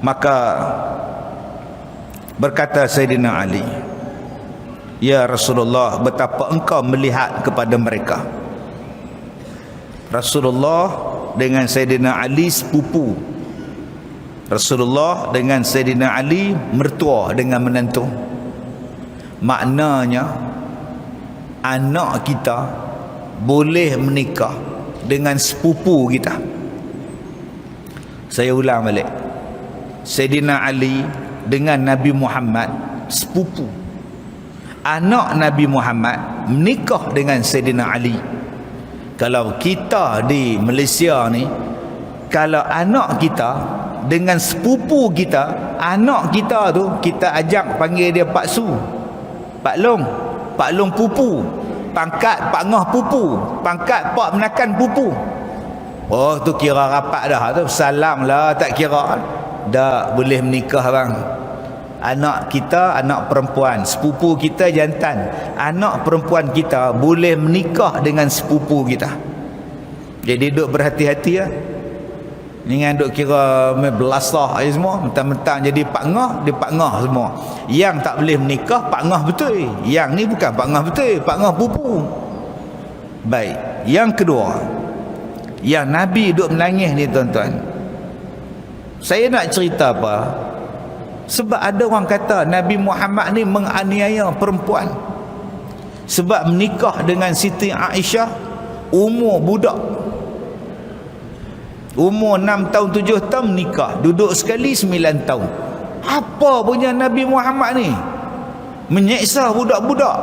Maka berkata Sayyidina Ali, "Ya Rasulullah, betapa engkau melihat kepada mereka?" Rasulullah dengan Sayyidina Ali sepupu. Rasulullah dengan Sayyidina Ali mertua dengan menantu. Maknanya anak kita boleh menikah dengan sepupu kita. Saya ulang balik. Sayyidina Ali dengan Nabi Muhammad sepupu. Anak Nabi Muhammad menikah dengan Sayyidina Ali. Kalau kita di Malaysia ni, kalau anak kita dengan sepupu kita, anak kita tu kita ajak panggil dia Pak Su, Pak Long, Pak Long pupu, pangkat Pak Ngah pupu, pangkat Pak Menakan pupu. Oh tu kira rapat dah tu, salam lah tak kira. Dah boleh menikah bang. Anak kita anak perempuan, sepupu kita jantan, anak perempuan kita boleh menikah dengan sepupu kita. Jadi duk berhati-hati lah. Jangan duk kira belasah aja semua, mentang-mentang jadi Pak Ngah, dia Pak Ngah semua. Yang tak boleh menikah Pak Ngah betul. Yang ni bukan Pak Ngah betul, Pak Ngah pupu. Baik, yang kedua, yang Nabi duk menangis ni tuan-tuan. Saya nak cerita apa? Sebab ada orang kata Nabi Muhammad ni menganiaya perempuan. Sebab menikah dengan Siti Aisyah umur budak. Umur 6 tahun 7 tahun menikah, duduk sekali 9 tahun. Apa punya Nabi Muhammad ni? Menyeksa budak-budak.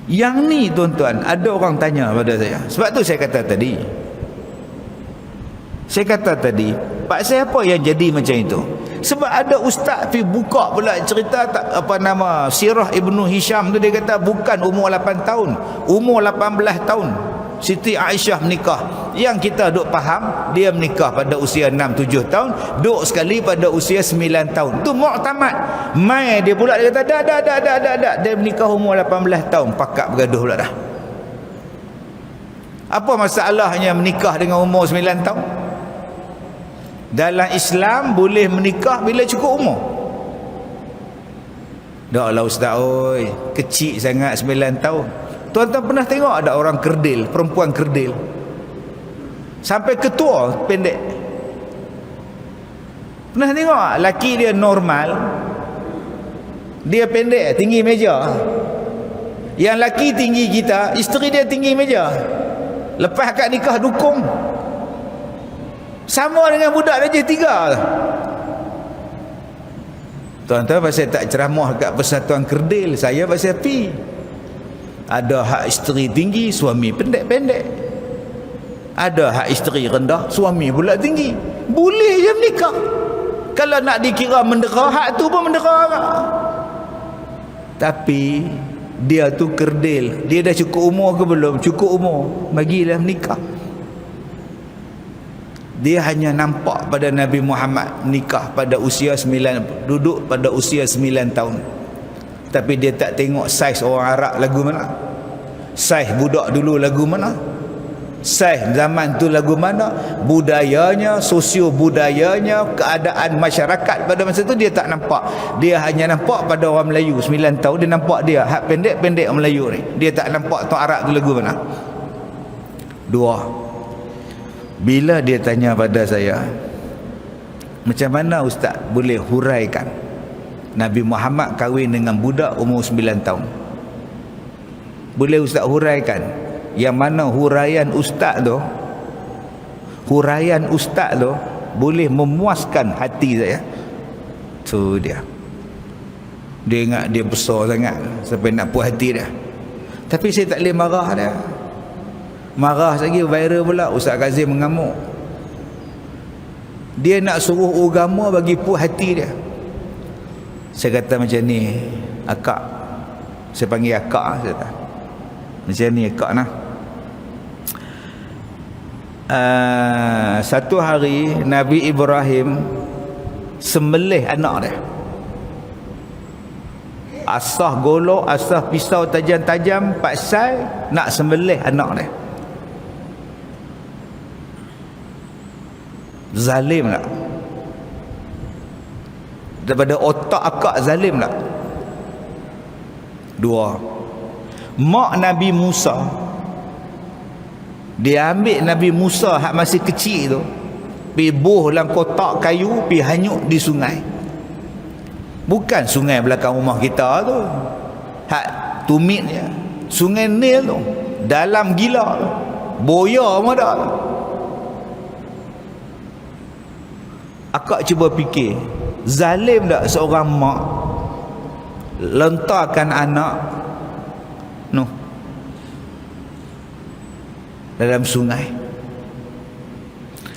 Yang ni tuan-tuan, ada orang tanya pada saya. Sebab tu saya kata tadi. Pak saya apa yang jadi macam itu? Sebab ada ustaz pergi buka pula cerita Sirah Ibnu Hisham tu, dia kata bukan umur 8 tahun, umur 18 tahun Siti Aisyah menikah. Yang kita duk faham dia menikah pada usia 6-7 tahun, duk sekali pada usia 9 tahun. Tu muktamad. Mai dia pula dia kata dah dia menikah umur 18 tahun, pakak bergaduh pula dah. Apa masalahnya menikah dengan umur 9 tahun? Dalam Islam boleh menikah bila cukup umur. Dah lah ustaz oi, kecil sangat 9 tahun. Tuan-tuan pernah tengok ada orang kerdil, perempuan kerdil sampai ketua pendek? Pernah tengok laki dia normal, dia pendek tinggi meja. Yang laki tinggi kita, isteri dia tinggi meja. Lepas akad nikah dukung, sama dengan budak darjah 3. Tuan-tuan pasal tak ceramah kat Persatuan Kerdil, saya pasal pi. Ada hak isteri tinggi, suami pendek-pendek. Ada hak isteri rendah, suami pula tinggi. Boleh je menikah. Kalau nak dikira mendera, hak tu pun mendera. Tapi dia tu kerdil. Dia dah cukup umur ke belum? Cukup umur, bagilah menikah. Dia hanya nampak pada Nabi Muhammad nikah pada usia 9, duduk pada usia 9 tahun. Tapi dia tak tengok saiz orang Arab lagu mana, saiz budak dulu lagu mana, saiz zaman tu lagu mana, budayanya, sosio budayanya, keadaan masyarakat pada masa tu dia tak nampak. Dia hanya nampak pada orang Melayu 9 tahun, dia nampak dia hak pendek-pendek orang Melayu ni. Dia tak nampak tu Arab tu lagu mana. Dua, bila dia tanya pada saya, macam mana ustaz boleh huraikan Nabi Muhammad kahwin dengan budak umur 9 tahun? Boleh ustaz huraikan? Yang mana huraian ustaz tu, boleh memuaskan hati saya. Tu dia. Dia ingat dia besar sangat sampai nak puas hati dia. Tapi saya tak boleh marah dia. Marah lagi viral pula, Ustaz Kazim mengamuk. Dia nak suruh agama bagi puas hati dia. Saya kata macam ni, akak, saya panggil akak, saya kata macam ni akak nah. Satu hari Nabi Ibrahim sembelih anak dia. Asah golok, asah pisau tajam-tajam, pasal nak sembelih anak dia. Zalim tak? Daripada otak akak zalim tak? Dua. Mak Nabi Musa, dia ambil Nabi Musa hak masih kecil tu, pergi buh dalam kotak kayu, pergi hanyut di sungai. Bukan sungai belakang rumah kita tu, hak tumit je, sungai Nil tu, dalam gila tu, boya pun ada tu. Akak cuba fikir, zalim tak seorang mak lentarkan anak noh dalam sungai?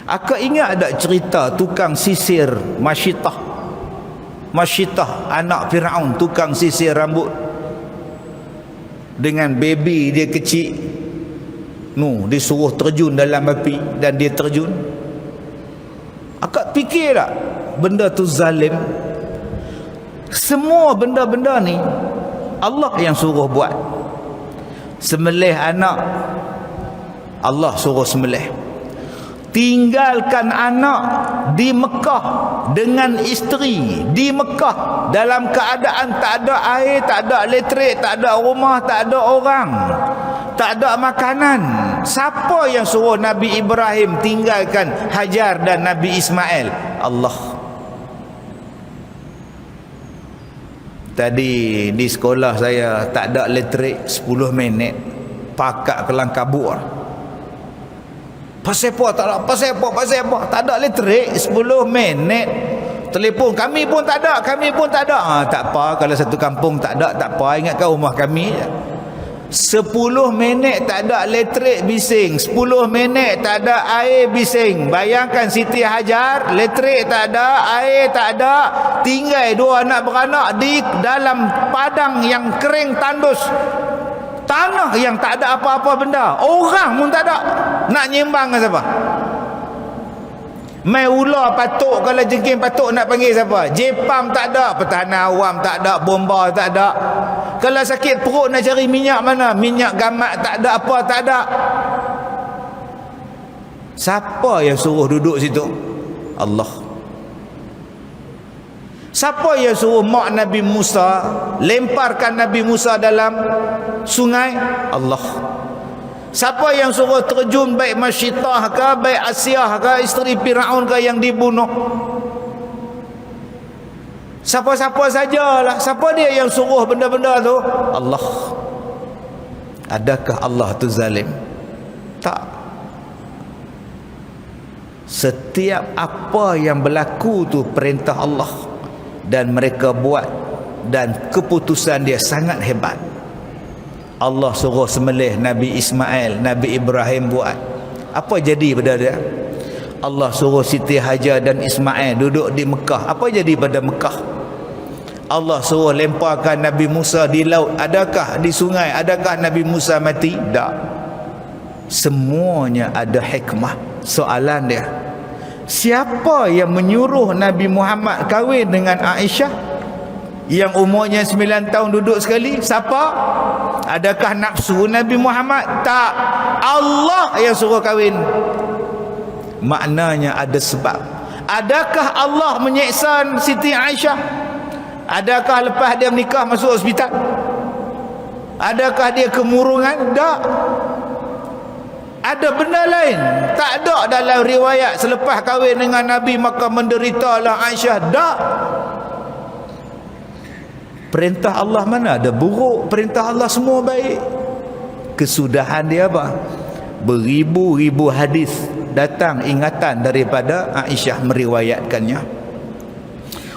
Akak ingat tak cerita tukang sisir Masyitah anak Firaun, tukang sisir rambut, dengan baby dia kecil, disuruh terjun dalam api dan dia terjun. Akak fikir tak benda tu zalim? Semua benda-benda ni Allah yang suruh buat. Sembelih anak, Allah suruh sembelih. Tinggalkan anak di Mekah dengan isteri di Mekah dalam keadaan tak ada air, tak ada elektrik, tak ada rumah, tak ada orang, tak ada makanan. Siapa yang suruh Nabi Ibrahim tinggalkan Hajar dan Nabi Ismail? Allah. Tadi di sekolah saya tak ada elektrik 10 minit, pakak kelang kabut. Pasal apa tak ada? Pasal apa? Tak ada elektrik 10 minit. Telefon kami pun tak ada, tak apa, kalau satu kampung tak ada, tak apa, ingatkan rumah kami. 10 minit tak ada elektrik, bising. 10 minit tak ada air, bising. Bayangkan Siti Hajar, elektrik tak ada, air tak ada, tinggal dua anak beranak di dalam padang yang kering tandus, tanah yang tak ada apa-apa benda, orang pun tak ada. Nak nyimbang dengan siapa? Mai ular patuk, kalau jengking patuk nak panggil siapa? Jepam tak ada, pertahanan awam tak ada, bomba tak ada. Kalau sakit perut nak cari minyak mana? Minyak gamat tak ada, apa tak ada. Siapa yang suruh duduk situ? Allah. Siapa yang suruh mak Nabi Musa lemparkan Nabi Musa dalam sungai? Allah. Siapa yang suruh terjun baik Masyitah ke, baik Asiyah ke, isteri Firaun ke yang dibunuh? Siapa-siapa sajalah. Siapa dia yang suruh benda-benda tu? Allah. Adakah Allah tu zalim? Tak. Setiap apa yang berlaku tu perintah Allah, dan mereka buat, dan keputusan dia sangat hebat. Allah suruh sembelih Nabi Ismail, Nabi Ibrahim buat. Apa jadi pada dia? Allah suruh Siti Hajar dan Ismail duduk di Mekah. Apa jadi pada Mekah? Allah suruh lemparkan Nabi Musa di laut. Adakah di sungai? Adakah Nabi Musa mati? Tak. Semuanya ada hikmah. Soalan dia, siapa yang menyuruh Nabi Muhammad kahwin dengan Aisyah yang umurnya 9 tahun duduk sekali? Siapa? Adakah nafsu Nabi Muhammad? Tak. Allah yang suruh kahwin. Maknanya ada sebab. Adakah Allah menyeksa Siti Aisyah? Adakah lepas dia menikah masuk hospital? Adakah dia kemurungan? Tak. Ada benda lain. Tak ada dalam riwayat selepas kahwin dengan Nabi maka menderitalah Aisyah. Tak. Perintah Allah mana ada buruk? Perintah Allah semua baik. Kesudahan dia apa? Beribu-ribu hadis datang ingatan daripada Aisyah meriwayatkannya.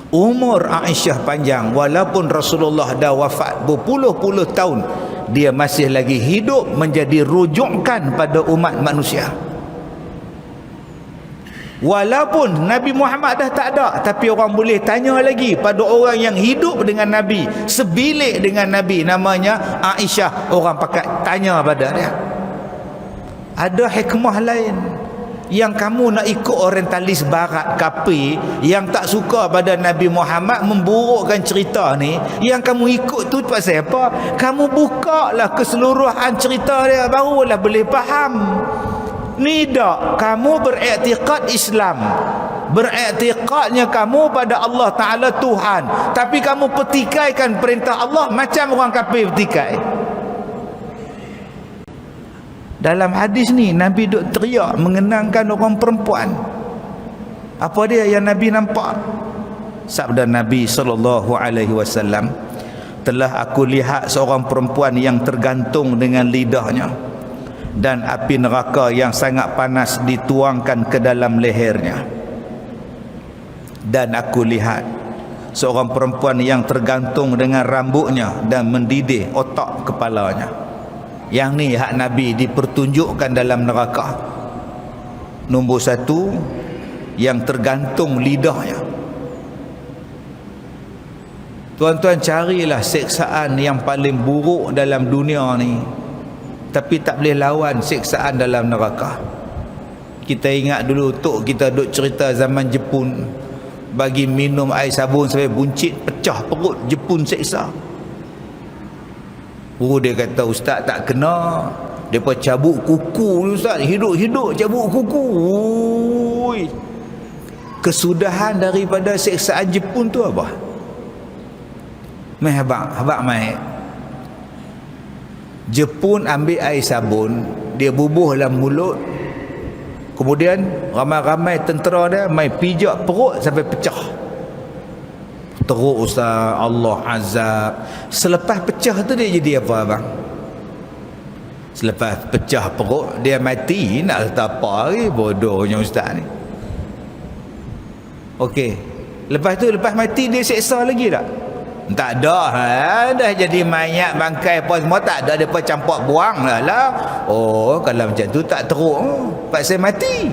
Umur Aisyah panjang, walaupun Rasulullah dah wafat berpuluh-puluh tahun, dia masih lagi hidup menjadi rujukan pada umat manusia. Walaupun Nabi Muhammad dah tak ada, tapi orang boleh tanya lagi pada orang yang hidup dengan Nabi, sebilik dengan Nabi, namanya Aisyah. Orang pakat tanya pada dia. Ada hikmah lain. Yang kamu nak ikut orientalis barat kafir yang tak suka pada Nabi Muhammad, memburukkan cerita ni, yang kamu ikut tu pasal apa? Kamu buka lah keseluruhan cerita dia, barulah boleh faham. Ni dak, kamu beriktikad Islam, beriktikadnya kamu pada Allah Ta'ala Tuhan, tapi kamu petikaikan perintah Allah macam orang kafir petikai. Dalam hadis ni Nabi duk teriak mengenangkan orang perempuan. Apa dia yang Nabi nampak? Sabda Nabi SAW, telah aku lihat seorang perempuan yang tergantung dengan lidahnya dan api neraka yang sangat panas dituangkan ke dalam lehernya. Dan aku lihat seorang perempuan yang tergantung dengan rambutnya dan mendidih otak kepalanya. Yang ni hak Nabi dipertunjukkan dalam neraka. Nombor satu, yang tergantung lidahnya. Tuan-tuan, carilah siksaan yang paling buruk dalam dunia ni, tapi tak boleh lawan siksaan dalam neraka. Kita ingat dulu tok kita duk cerita zaman Jepun, bagi minum air sabun sampai buncit pecah perut, Jepun siksa. Dia kata, ustaz tak kena, depa cabut kuku ustaz, hidup-hidup cabut kuku. Ui. Kesudahan daripada siksaan Jepun tu apa? Mai habaq mai. Jepun ambil air sabun, dia bubuh dalam mulut, kemudian ramai-ramai tentera dia mai pijak perut sampai pecah. Teruk ustaz, Allah azab. Selepas pecah tu dia jadi apa abang? Selepas pecah perut dia mati, nak letak apa lagi? Bodohnya ustaz ni. Okey, lepas tu lepas mati dia seksa lagi tak? Tak ada, dah jadi mayat bangkai apa semua tak ada, depa campak buang lah. Oh, kalau macam tu tak teruk, pasal mati.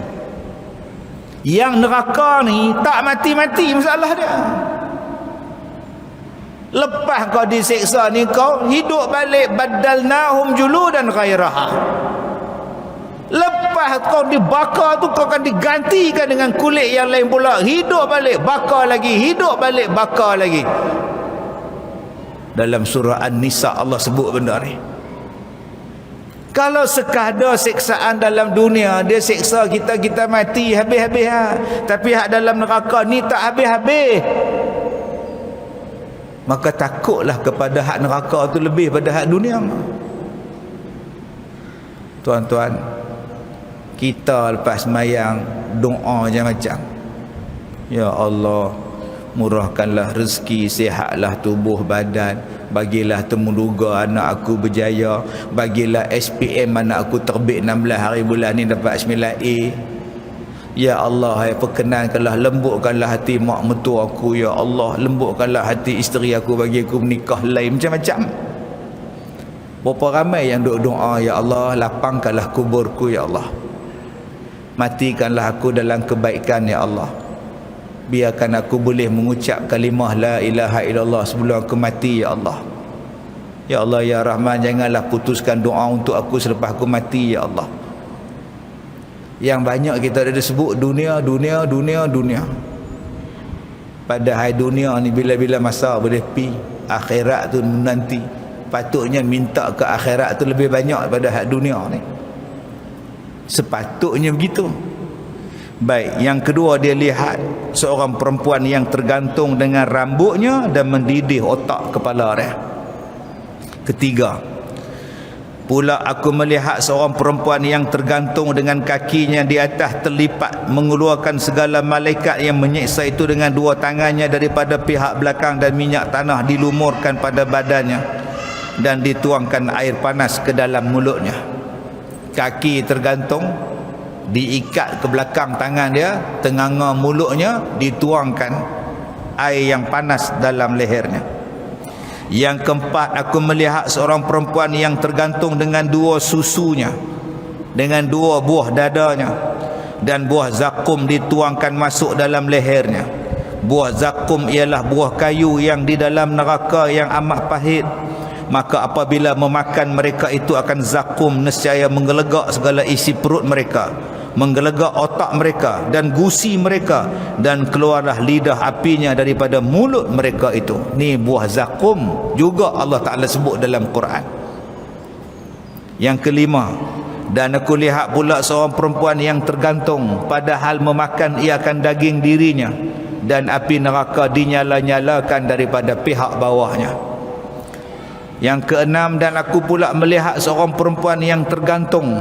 Yang neraka ni tak mati-mati masalah dia. Lepas kau diseksa ni, kau hidup balik, badalnahum juludan ghairaha. Lepas kau dibakar tu, kau akan digantikan dengan kulit yang lain pula. Hidup balik, bakar lagi, hidup balik, bakar lagi. Dalam surah An-Nisa Allah sebut benda ni. Kalau sekadar siksaan dalam dunia, dia siksa kita, kita mati habis-habis ha. Tapi hak dalam neraka ni tak habis-habis. Maka takutlah kepada hak neraka tu lebih pada hak dunia. Tuan-tuan, kita lepas sembahyang doa macam-macam. Ya Allah, murahkanlah rezeki, sihatlah tubuh badan, bagilah temuduga anak aku berjaya, bagilah SPM anak aku terbit 16 hari bulan ni dapat 9A. Ya Allah, hai perkenankanlah, lembutkanlah hati mak mertua aku. Ya Allah, lembutkanlah hati isteri aku, bagi aku menikah lain, macam-macam. Berapa ramai yang duk doa, ya Allah lapangkanlah kuburku, ya Allah matikanlah aku dalam kebaikan, ya Allah biarkan aku boleh mengucap kalimah la ilaha illallah sebelum aku mati, ya Allah. Ya Allah, ya Rahman, janganlah putuskan doa untuk aku selepas aku mati, ya Allah. Yang banyak kita ada sebut dunia. Padahal dunia ni bila-bila masa boleh pi, akhirat tu nanti. Patutnya minta ke akhirat tu lebih banyak daripada hak dunia ni. Sepatutnya begitu. Baik, yang kedua dia lihat seorang perempuan yang tergantung dengan rambutnya dan mendidih otak kepala dia. Ketiga, pula aku melihat seorang perempuan yang tergantung dengan kakinya di atas terlipat, mengeluarkan segala malaikat yang menyiksa itu dengan dua tangannya daripada pihak belakang, dan minyak tanah dilumurkan pada badannya dan dituangkan air panas ke dalam mulutnya. Kaki tergantung, diikat ke belakang tangan dia, tenganga mulutnya, dituangkan air yang panas dalam lehernya. Yang keempat, aku melihat seorang perempuan yang tergantung dengan dua susunya, dengan dua buah dadanya, dan buah zakum dituangkan masuk dalam lehernya. Buah zakum ialah buah kayu yang di dalam neraka yang amat pahit. Maka apabila memakan mereka itu akan zakum, nescaya menggelegak segala isi perut mereka, menggelegak otak mereka dan gusi mereka, dan keluarlah lidah apinya daripada mulut mereka itu. Ni buah zakum juga Allah Ta'ala sebut dalam Quran. Yang kelima, Dan aku lihat pula seorang perempuan yang tergantung, padahal memakan ia akan daging dirinya, dan api neraka dinyala-nyalakan daripada pihak bawahnya. Yang keenam, dan aku pula melihat seorang perempuan yang tergantung,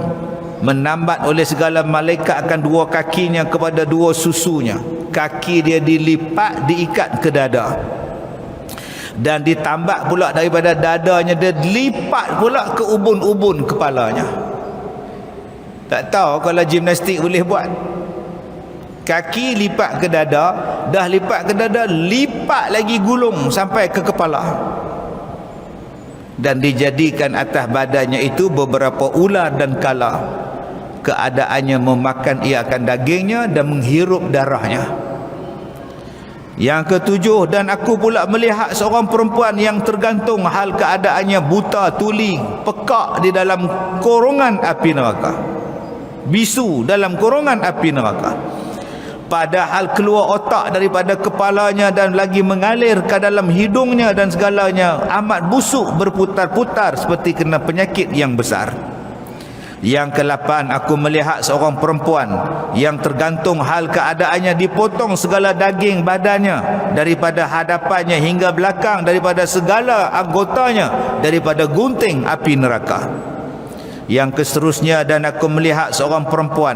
menambat oleh segala malaikat akan dua kakinya kepada dua susunya. Kaki dia dilipat, diikat ke dada, dan ditambak pula daripada dadanya, dia lipat pula ke ubun-ubun kepalanya. Tak tahu kalau gimnastik boleh buat. Kaki lipat ke dada, dah lipat ke dada, lipat lagi gulung sampai ke kepala. Dan dijadikan atas badannya itu beberapa ular dan kala. Keadaannya memakan ia akan dagingnya dan menghirup darahnya. Yang ketujuh, dan aku pula melihat seorang perempuan yang tergantung, hal keadaannya buta tuli, pekak di dalam korongan api neraka, bisu dalam korongan api neraka. Padahal keluar otak daripada kepalanya dan lagi mengalir ke dalam hidungnya, dan segalanya amat busuk, berputar-putar seperti kena penyakit yang besar. Yang ke-8, aku melihat seorang perempuan yang tergantung, hal keadaannya dipotong segala daging badannya daripada hadapannya hingga belakang, daripada segala anggotanya, daripada gunting api neraka. Yang keseterusnya, dan aku melihat seorang perempuan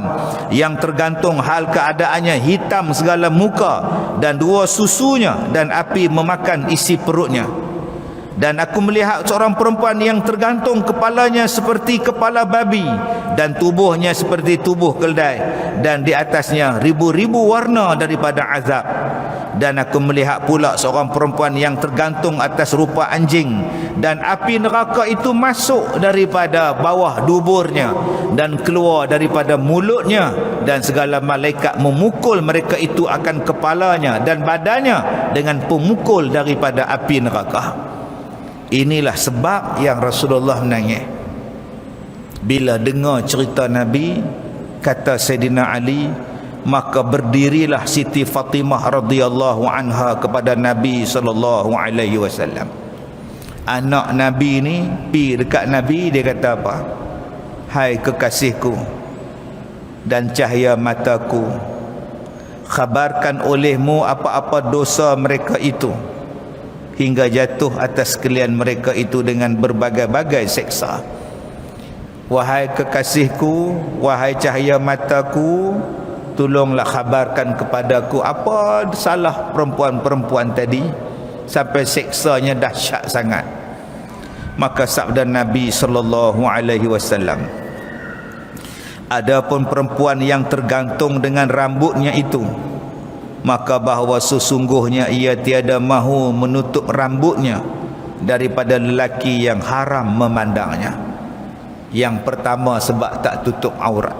yang tergantung, hal keadaannya hitam segala muka dan dua susunya, dan api memakan isi perutnya. Dan aku melihat seorang perempuan yang tergantung, kepalanya seperti kepala babi dan tubuhnya seperti tubuh keldai, dan di atasnya ribu-ribu warna daripada azab. Dan aku melihat pula seorang perempuan yang tergantung atas rupa anjing, dan api neraka itu masuk daripada bawah duburnya dan keluar daripada mulutnya, dan segala malaikat memukul mereka itu akan kepalanya dan badannya dengan pemukul daripada api neraka. Inilah sebab yang Rasulullah menangis bila dengar cerita Nabi. Kata Sayyidina Ali, maka berdirilah Siti Fatimah radhiyallahu anha kepada Nabi sallallahu alaihi wasallam. Anak Nabi ni pi dekat Nabi, dia kata apa? Hai kekasihku dan cahaya mataku, khabarkan olehmu apa-apa dosa mereka itu, hingga jatuh atas sekalian mereka itu dengan berbagai-bagai seksa. Wahai kekasihku, wahai cahaya mataku, tolonglah khabarkan kepadaku apa salah perempuan-perempuan tadi sampai seksanya dahsyat sangat. Maka sabda Nabi sallallahu alaihi wasallam, adapun perempuan yang tergantung dengan rambutnya itu, maka bahawa sesungguhnya ia tiada mahu menutup rambutnya daripada lelaki yang haram memandangnya. Yang pertama sebab tak tutup aurat.